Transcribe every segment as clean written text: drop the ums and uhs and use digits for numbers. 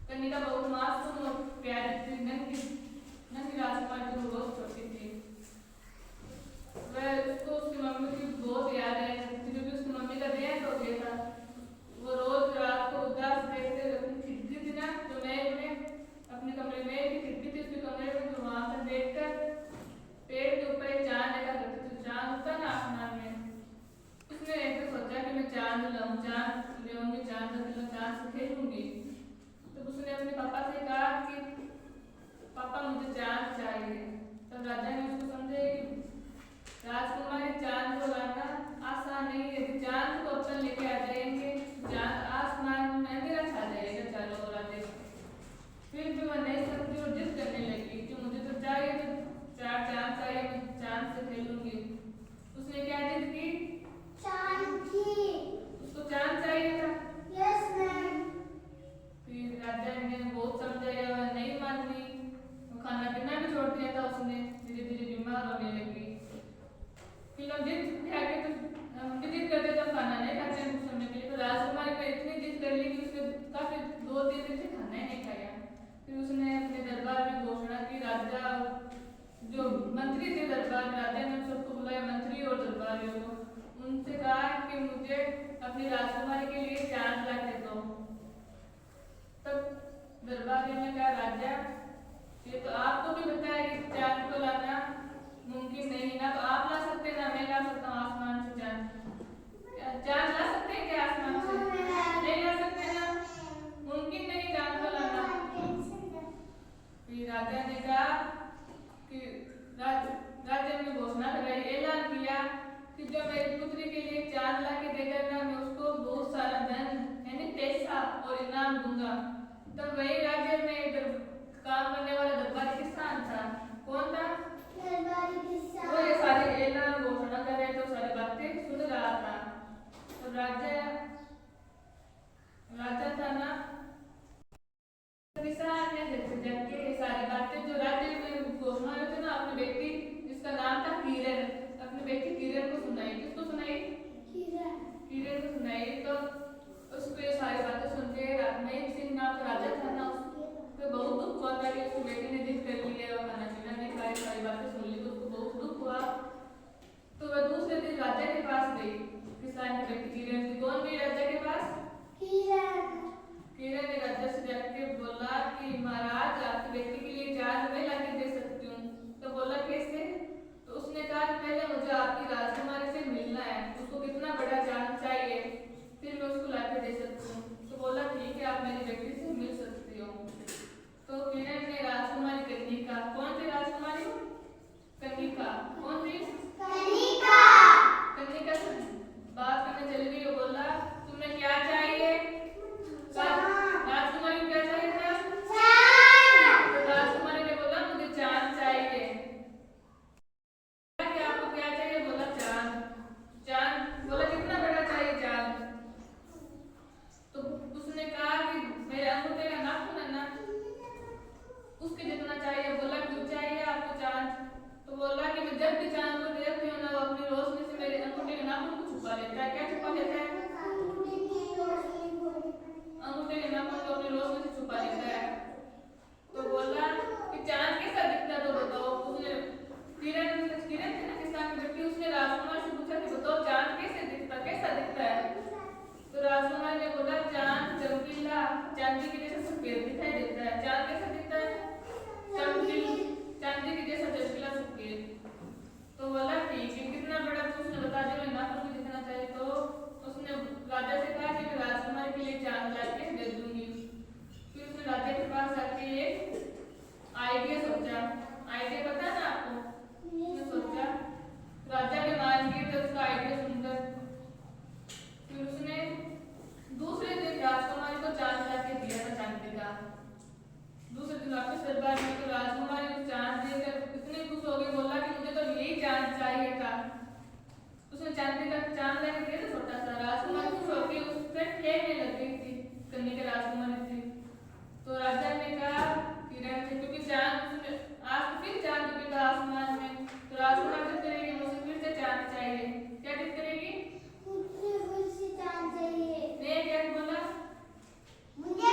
कनिका बहुत मासूम और प्यारी थी। नन्ही राजकुमारी तो बहुत छोटी थी। वह उसको उसकी मम्मी की बहुत याद है, क्योंकि उसकी मम्मी का देहांत हो गया था। वो रोज रात को उदास देखते अपनी खिड़की थी ना, जो महल में अपने कमरे में की खिड़की थी, उसके कमरे में, जो वहां से देखकर पेड़ के ऊपर एक चांद देखा करती थी। चांद होता ना आसमान में, उसने ऐसे सोचा कि मैं चांद लाऊं, चांद ले आऊंगी, चांद का दिल, चांद से खेलूंगी। तो उसने अपने पापा से कहा कि पापा मुझे चांद चाहिए। तब राजा ने उसको समझे कि राजकुमारी चांद को लाना आसान नहीं है। यदि चांद को अपन लेके आ जाएंगे, चांद आसमान में अंधेरा छा जाएगा चारों ओर आते। फिर भी वह नहीं समझी और जिद करने लगी कि मुझे तो चाहिए, तो चार चांद चाहिए, मैं चांद से खेलूंगी। उसने क्या जिद की? चांद की। उसको चांद चाहिए था। Yes ma'am. फिर राजा ने बहुत समझाया, वह नहीं मानी। वो खाना पीना भी छोड़ दिया था उसने। धीरे धीरे बीमार होने लगी। फिर हम जिद करते तो खाना नहीं खाते हैं कुछ समय के लिए। तो राजकुमारी ने इतनी जिद कर ली कि उसने काफी 2-3 दिन से खाना ही नहीं खाया। फिर उसने अपने दरबार में घोषणा की। राजा जो मंत्री थे दरबार में, राजा ने सबको बुलाया, मंत्री और दरबारियों को। उनसे कहा कि मुझे अपनी राजकुमारी के लिए चांद ला के दो। तब दरबारियों ने कहा, राजा ये तो आपको भी बताया कि चांद को लाना मुमकिन नहीं, ना तो आप ला सकते ना मैं ला सकता हूँ आसमान से चांद। चांद ला सकते हैं क्या आसमान से? नहीं ला सकते ना, मुमकिन नहीं चांद को लाना। फिर राजा ने कहा कि राजा ने घोषणा कराई, ऐलान किया कि जो मेरी पुत्री के लिए चांद ला के देगा ना, मैं उसको बहुत सारा धन यानी पैसा और इनाम दूंगा। तब वही राज्य में काम करने वाला दरबारी किसान था। कौन था? दरबारी किसान। वो ये सारी ऐलान घोषणा कर रहे थे, सारी बातें सुन रहा था। तो राजा था ना, किसान ने जब के सारी बातें जो राज्य में घोषणा हुई थी ना, अपनी बेटी जिसका नाम था किरण, अपनी बेटी किरण को सुनाई। किसको सुनाई? किरण को सुनाई। तो उसको ये सारी बातें सुन के महेंद्र सिंह नाम का राजा था ना, उसको बहुत दुख हुआ था कि उसकी बेटी ने जिद कर ली है और खाना पीना नहीं खाया, सारी बातें सुन ली, तो उसको बहुत दुख हुआ। तो वह दूसरे दिन राजा के पास गई, किसान की बेटी किरण थी। कौन गई राजा के पास? किरण ने राजा से जाके बोला कि महाराज आपकी बेटी के लिए चांद मैं लाके दे सकती हूँ। तो बोला कैसे? तो उसने कहा कि पहले मुझे आपकी राजकुमारी से मिलना है, उसको कितना बड़ा चांद चाहिए, फिर मैं उसको लाके दे सकती हूँ। तो बोला ठीक है, आप मेरी बेटी से मिल सकती हो। तो किरण ने राजकुमारी कनिका, कौन थी राजकुमारी? कनिका। कौन थी? कनिका से बात करने चली गई और बोला तुम्हें क्या चाहिए? राजकुमारी को क्या चाहिए था? तो राजकुमारी ने बोला मुझे चांद चाहिए। कि आपको क्या चाहिए? बोला चांद। चांद बोला कितना बड़ा चाहिए चांद? तो उसने कहा कि मेरे अंगूठे का नाखून है ना, उसके जितना चाहिए। बोला क्यों चाहिए आपको चांद? तो बोला कि मैं जब भी चांद को देखती हूँ ना, वो अपनी रोशनी से मेरे अंगूठे के नाखून को छुपा लेता है। क्या छुपा लेता है? अंगूठे के नाखून को अपनी रोशनी से छुपा लेता है। तो बोला कि चांद कैसा दिखता है तो बताओ। उसने किरण थी ना किसान की बेटी, उसने राजकुमार से पूछा कि बताओ चांद कैसा दिखता है? तो राजकुमार ने बोला चांद चमकीला, चांदी के जैसा सफेद दिखाई देता है। चांद कैसा दिखता है? चांदी के जैसा चमकीला सफेद। तो बोला ठीक है, कितना बड़ा? तो उसने बता दिया मैं नाखून को दिखना चाहिए। तो उसने राजा से कहा कि मैं राजकुमार के लिए चांद लाके दे दूंगी। फिर उसने राजा के पास जाके एक आइडिया सोचा। आइडिया पता है ना आपको? उसने सोचा, राजा ने मान गए थे उसका आइडिया सुनकर। फिर उसने दूसरे दिन राजकुमारी को चांद लाके दिया था, चांदी का। दूसरे दिन वापस दरबार में तो राजकुमारी को चांद देकर इतनी खुश हो गई, बोला कि मुझे तो यही चांद चाहिए था। उसने चांदी का चांद लेके दिया था छोटा सा। राजकुमारी खुश होकर उससे खेलने लग गई थी, कन्या राजकुमारी थी। तो राजा ने कहा किरण से, क्योंकि चांद आज फिर चांद दिखेगा आसमान में, तो राजकुमार जिद करेगी मुझे फिर से चांद चाहिए। क्या जिद करेगी? चांद चाहिए। ने क्या बोला? मुझे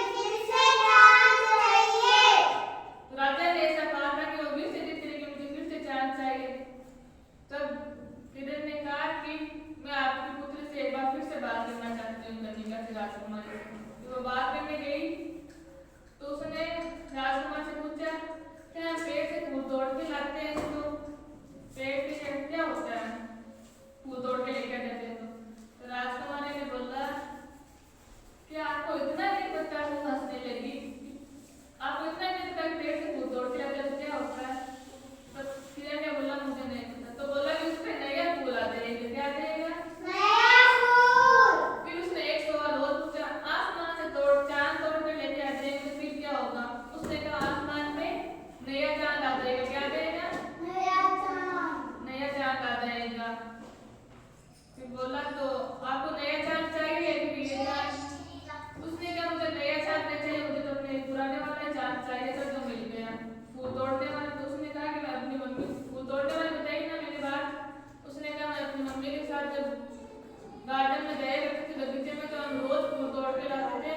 के लाते थे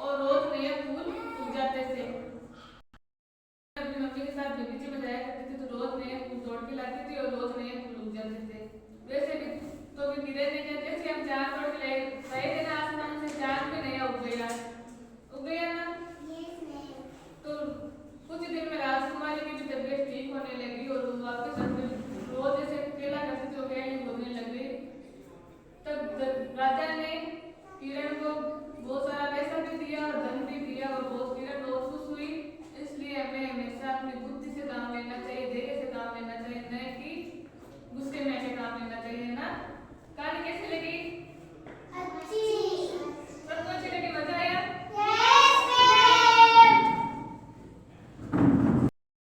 और रोज नए फूल उग जाते थे। अपनी मम्मी के साथ बगीचे में जाया करती थी तो रोज नए फूल तोड़ के लाती थी और रोज नए फूल उग जाते थे। वैसे भी तो भी धीरे धीरे